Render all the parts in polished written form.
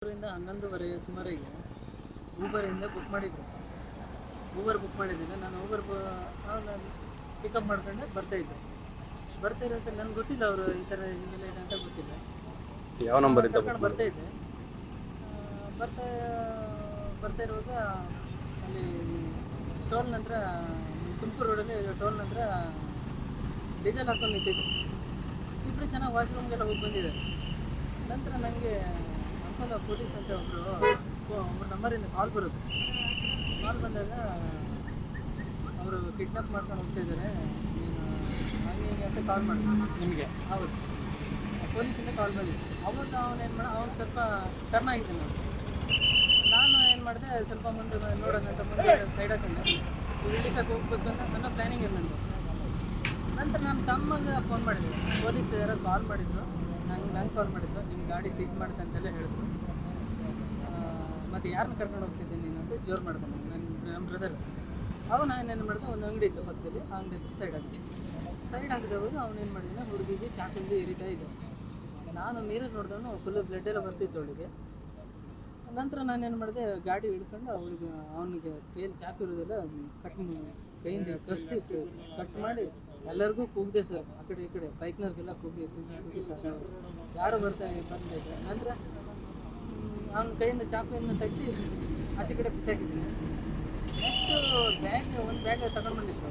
ಊರಿಂದ 11:30 ಸುಮಾರಿಗೆ ಊಬರಿಂದ ಬುಕ್ ಮಾಡಿದ್ದೆ. ಬುಕ್ ಮಾಡಿದ್ದೀನಿ. ನಾನು ಪಿಕಪ್ ಮಾಡ್ಕೊಂಡು ಬರ್ತಾ ಇರೋದು ನನಗೆ ಗೊತ್ತಿಲ್ಲ, ಅವರು ಈ ಥರ ಹಿಂಗೆಲ್ಲ ಇದೆ ಅಂತ ಗೊತ್ತಿಲ್ಲ. ಯಾವ ನಂಬರ್ ಇಂದ ಕರ್ಕೊಂಡು ಬರ್ತಾ ಇದ್ದೆ. ಬರ್ತಾ ಇರುವಾಗ ಅಲ್ಲಿ ಟೋಲ್ ನಂತರ ತುಮಕೂರು ರೋಡಲ್ಲಿ ಟೋಲ್ ನಂತರ ಡೀಸೆಲ್ ಹಾಕೊಂಡು ನಿಂತಿದ್ದೆ. ಇಬ್ಬರು ಚೆನ್ನಾಗಿ ವಾಶ್ರೂಮ್ಗೆಲ್ಲ ಹೋಗಿ ಬಂದಿದ್ದಾರೆ. ನಂತರ ನನಗೆ ಅಂಕಲ್ ಪೊಲೀಸ್ ಅಂತ ಒಬ್ಬರು ನಂಬರಿಂದ ಕಾಲ್ ಬರುತ್ತೆ. ಕಾಲ್ ಬಂದಾಗ ಅವರು ಕಿಡ್ನಾಪ್ ಮಾಡ್ಕೊಂಡು ಹೋಗ್ತಾಯಿದ್ದಾರೆ, ನೀನು ಹಂಗೆ ಹಿಂಗೆ ಅಂತ ಕಾಲ್ ಮಾಡಿದ್ರು ನಿಮಗೆ. ಹೌದು, ಪೊಲೀಸಿಂದ ಕಾಲ್ ಬಂದಿತ್ತು. ಅವಾಗ ಅವನು ಸ್ವಲ್ಪ ಟರ್ನ್ ಆಗಿದ್ದೆ. ನಾನು ಏನು ಮಾಡಿದೆ, ಸ್ವಲ್ಪ ಮುಂದೆ ನೋಡೋಣ ಅಂತ ಮುಂದೆ ಸೈಡ್ ಹಾಕೊಂಡೆ. ರಿಲೀಸಾಗಿ ಹೋಗ್ಬೇಕು ಅಂತ ನನ್ನ ಪ್ಲ್ಯಾನಿಂಗ್ ಇಲ್ಲ ನಂದು. ನಂತರ ನನ್ನ ತಮ್ಮಗೆ ಫೋನ್ ಮಾಡಿದ್ರು. ಪೊಲೀಸ್ ಯಾರೋ ಕಾಲ್ ಮಾಡಿದ್ರು, ನಂಗೆ ಕಾಲ್ ಮಾಡಿದ್ರು, ನಿಮ್ಮ ಗಾಡಿ ಸೀಟ್ ಮಾಡುತ್ತೆ ಅಂತೆಲ್ಲ ಹೇಳಿದ್ರು. ಮತ್ತು ಯಾರನ್ನ ಕರ್ಕೊಂಡು ಹೋಗ್ತಿದ್ದೀನಿ ನೀನು ಅಂತ ಜೋರು ಮಾಡಿದೆ ನಮ್ಮ ಬ್ರದರ್. ನಾನೇನು ಮಾಡಿದೆ, ಒಂದು ಅಂಗಡಿ ಇತ್ತು ಪಕ್ಕದಲ್ಲಿ, ಆ ಅಂಗಡಿ ಹತ್ರ ಸೈಡ್ ಹಾಕಿದವಾಗ ಅವನೇನು ಮಾಡಿದ್ದಾನೆ, ಹುಡುಗಿಗೆ ಚಾಕುಂದು ಎರಿತಾ ಇದ್ದೆ. ನಾನು ನೀರಿಗೆ ನೋಡಿದವನು ಫುಲ್ಲು ಬ್ಲಡ್ ಎಲ್ಲ ಬರ್ತಿತ್ತು ಅವಳಿಗೆ. ನಂತರ ನಾನೇನು ಮಾಡಿದೆ, ಗಾಡಿ ಹಿಡ್ಕೊಂಡು ಅವನಿಗೆ ಕೈಯಲ್ಲಿ ಚಾಕು ಇರೋದೆಲ್ಲ ಕೈಯಿಂದ ಕಟ್ ಮಾಡಿ ಎಲ್ಲರಿಗೂ ಕೂಗಿದೆ ಸರ್. ಆ ಕಡೆ ಈ ಕಡೆ ಬೈಕ್ನವ್ರಿಗೆಲ್ಲ ಕೂಗಿ ಸಾಕಾಗ ಯಾರು ಬಂದಿದ್ದೆ. ನಂತರ ಅವನ ಕೈಯಿಂದ ಚಾಕುವನ್ನು ತೆಗ್ದು ಆಚೆ ಕಡೆ ಬಿಸಾಕಿದ್ದೀನಿ. ನೆಕ್ಸ್ಟು ಒಂದು ಬ್ಯಾಗ್ ತಗೊಂಡು ಬಂದಿತ್ತು.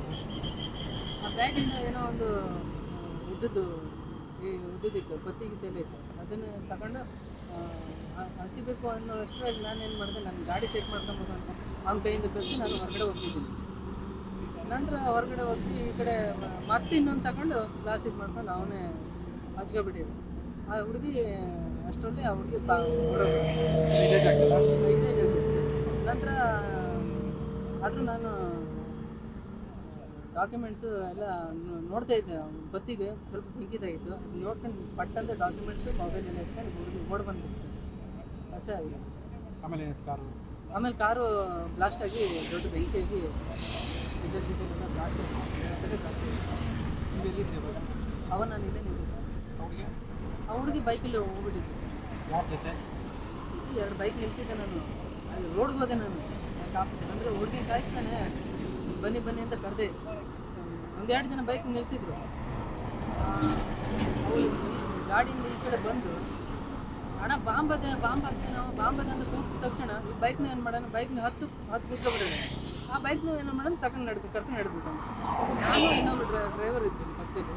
ಆ ಬ್ಯಾಗಿಂದ ಏನೋ ಒಂದು ಉದ್ದುದಿತ್ತು, ಬತ್ತಿಗಿದ್ದೆಲ್ಲ ಇತ್ತು. ಅದನ್ನು ತಗೊಂಡು ಹಸಿಬೇಕು ಅನ್ನೋ ಅಷ್ಟರಲ್ಲಿ ನಾನೇನು ಮಾಡಿದೆ, ನನ್ನ ಗಾಡಿ ಸೆಟ್ ಮಾಡ್ಕೊಬೇಕು ಅಂತ ಅವನ ಕೈಯಿಂದ ಕಲಿತು ನಾನು ಹೊರಗಡೆ ಹೋಗ್ತಿದ್ದೀನಿ. ನಂತರ ಹೊರಗಡೆ ಹೋಗಿ ಈ ಕಡೆ ಮತ್ತೆ ಇನ್ನೊಂದು ತಗೊಂಡು ಗ್ಲಾಸಿಗೆ ಮಾಡ್ಕೊಂಡು ಅವನೇ ಹಚ್ಕೊಬಿಟ್ಟಿದ್ದೆ. ಆ ಹುಡುಗಿ ಅಷ್ಟರಲ್ಲಿ ಆ ಹುಡುಗಿ ನಂತರ ಆದರೂ ನಾನು ಡಾಕ್ಯುಮೆಂಟ್ಸು ಎಲ್ಲ ನೋಡ್ತಾ ಇದ್ದೆ. ಬತ್ತಿಗೆ ಸ್ವಲ್ಪ ಬೆಂಕಿದಾಗಿತ್ತು, ನೋಡ್ಕೊಂಡು ಪಟ್ಟಂತ ಡಾಕ್ಯುಮೆಂಟ್ಸು ಮೊಬೈಲ್ ಎಲ್ಲ ಇಟ್ಕೊಂಡು ಹುಡುಗಿ ಓಡ್ ಬಂದ್ಬಿಟ್ಟು ಅಷ್ಟೇ ಆಗಿತ್ತು ಸರ್. ಆಮೇಲೆ ಕಾರು ಬ್ಲಾಸ್ಟ್ ಆಗಿ ದೊಡ್ಡ ಬೆಂಕಿಯಾಗಿ ಡೀಸೆಲ್ ಬ್ಲಾಸ್ಟ್ ಆಗಿ ನಾನು ಇಲ್ಲೇ ನಿಂತಿದ್ದೆ. ಆ ಹುಡುಗಿ ಬೈಕಲ್ಲಿ ಹೋಗ್ಬಿಟ್ಟಿದ್ದೆ. ಇಲ್ಲಿ 2 ಬೈಕ್ ನಿಲ್ಸಿದ್ದೆ ನಾನು. ಅಲ್ಲಿ ರೋಡ್ಗೆ ಹೋದೆ ನಾನು. ಅಂದರೆ ಹುಡುಗಿ ಕಾಯಿಸ್ತಾನೆ, ಬನ್ನಿ ಅಂತ ಕರೆದೆ. 1-2 ಜನ ಬೈಕ್ ನಿಲ್ಸಿದ್ರು. ಅವಳು ಗಾಡಿಯಿಂದ ಈ ಕಡೆ ಬಂದು, ಹಣ ಬಾಂಬ್ ಹಾಕ್ತೀನಿ ನಾವು, ಬಾಂಬ್ ಅಂತ ಕೂಗಿದ ತಕ್ಷಣ ಈ ಬೈಕ್ನ ಏನು ಮಾಡೋಣ, ಬೈಕ್ನ ಹತ್ತು ಕೂತ್ಕೊಬಿಟ್ಟಿದೆ. ಆ ಬೈಕ್ನ ಏನು ಮಾಡೋಣ ಕರ್ಕೊಂಡು ನಡೆದ್ಬಿಟ್ಟು ನಾನು ಇನ್ನೊಬ್ಬರು ಡ್ರೈವರ್ ಇದ್ದೀನಿ ಪಕ್ಕದಲ್ಲಿ.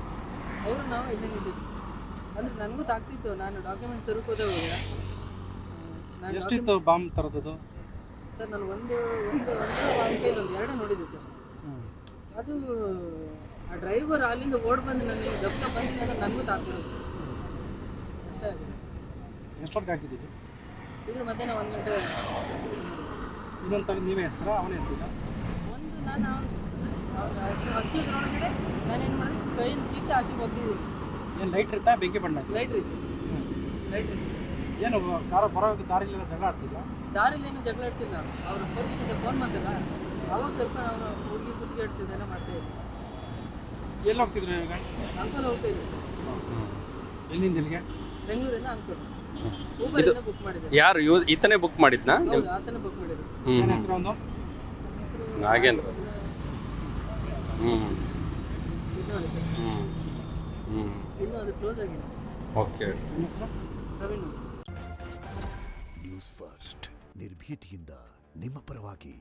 ಅವರು ನಾವು ಇಲ್ಲೇ ನಿಂತಿದ್ವಿ. ಅಂದರೆ ನನಗೂ ತಾಗ್ತಿತ್ತು, ನಾನು ಡಾಕ್ಯುಮೆಂಟ್ ತರೋಕೋದೇ ಹೋಗಿಲ್ಲ. ನಾನು ಬಾಂಬ್ ತರೋದು ಸರ್, ನಾನು ಒಂದು ಅವನ ಕೈಲಿ 2 ನೋಡಿದ್ದೆ ಸರ್. ಅದು ಆ ಡ್ರೈವರ್ ಅಲ್ಲಿಂದ ಓಡ್ ಬಂದು ನನಗೆ ದಪ್ಪ ಬಂದಿಲ್ಲ ಅಂದರೆ ನನಗೂ ತಾಗ್ಬಿಡೋದು ಅಷ್ಟೇ ಆಗಿದೆ. ಎಷ್ಟೊತ್ತಿಗೆ ಹಾಕಿದ್ದೀವಿ? ಇದು ಮಧ್ಯಾಹ್ನ 1 ಗಂಟೆ. ಇನ್ನೊಂದು ತಗೊಂಡು ನೀವೇ ಎತ್ತರ ಅವನೇ ಎತ್ತಿದ? ಒಂದು ನಾನು ಹಚ್ಚೋದ್ರೊಳಗಡೆ ನಾನೇನು ಮಾಡಿದೆ, ಕೈಯಿಂದ ಕಿತ್ತು ಆಚೆಗೆ ಹೋಗ್ತಿದ್ದೀನಿ. ಏನು ಲೈಟ್ ಇರ್ತಾ ಬೆಂಕಿ ಬಣ್ಣ? ಲೈಟ್ ಇತ್ತು. ಏನು ಕಾರ ಬರೋಕ್ಕೆ ದಾರಿಲೆಲ್ಲ ಜಗಳ ಆಡ್ತಿಲ್ಲ? ದಾರಿಲಿ ಏನು ಜಗಳ ಇಡ್ತಿಲ್ಲ. ಅವರು ಪೊಲೀಸಿಂದ ಫೋನ್ ಬಂದಲ್ಲ, ಅವಾಗ ಸ್ವಲ್ಪ ನಾವು ಹುಡುಗಿ ಕುತ್ತಿಗೆ ಇಡ್ತಿದ್ದೇನೆ ಮಾಡ್ತಾ ಇದ್ದೆ. ಎಲ್ಲಿ ಹೋಗ್ತಿದ್ರು ಈಗ? ಅಂಕಲ್ ಹೋಗ್ತಾ ಇದ್ದೆ ಸರ್. ಎಲ್ಲಿಂದ ಎಲ್ಲಿಗೆ? ಬೆಂಗಳೂರಿಂದ ಅಂಕಲ್. ಊಬರಿಂದ ಬುಕ್ ಮಾಡಿದ್ದೆ. ಯಾರು ಈತನೇ ಬುಕ್ ಮಾಡಿದ್ನಾ? ಹೌದು, ಆತನೇ ಬುಕ್ ಮಾಡಿದ್ರು. ನನ್ನ ಹೆಸರು ಒಂದು ನಾಗೇಂದ್ರ. ಇದು ನೋಡಿ ಸರ್, ಇನ್ನೂ ಅದು ಕ್ಲೋಸ್ ಆಗಿದೆ. ಓಕೆ. ನನ್ನ ಹೆಸರು ಪ್ರವೀಣ್. ನ್ಯೂಸ್ ಫಸ್ಟ್, ನಿರ್ಭೀತಿಯಿಂದ ನಿಮ್ಮ ಪರವಾಗಿ.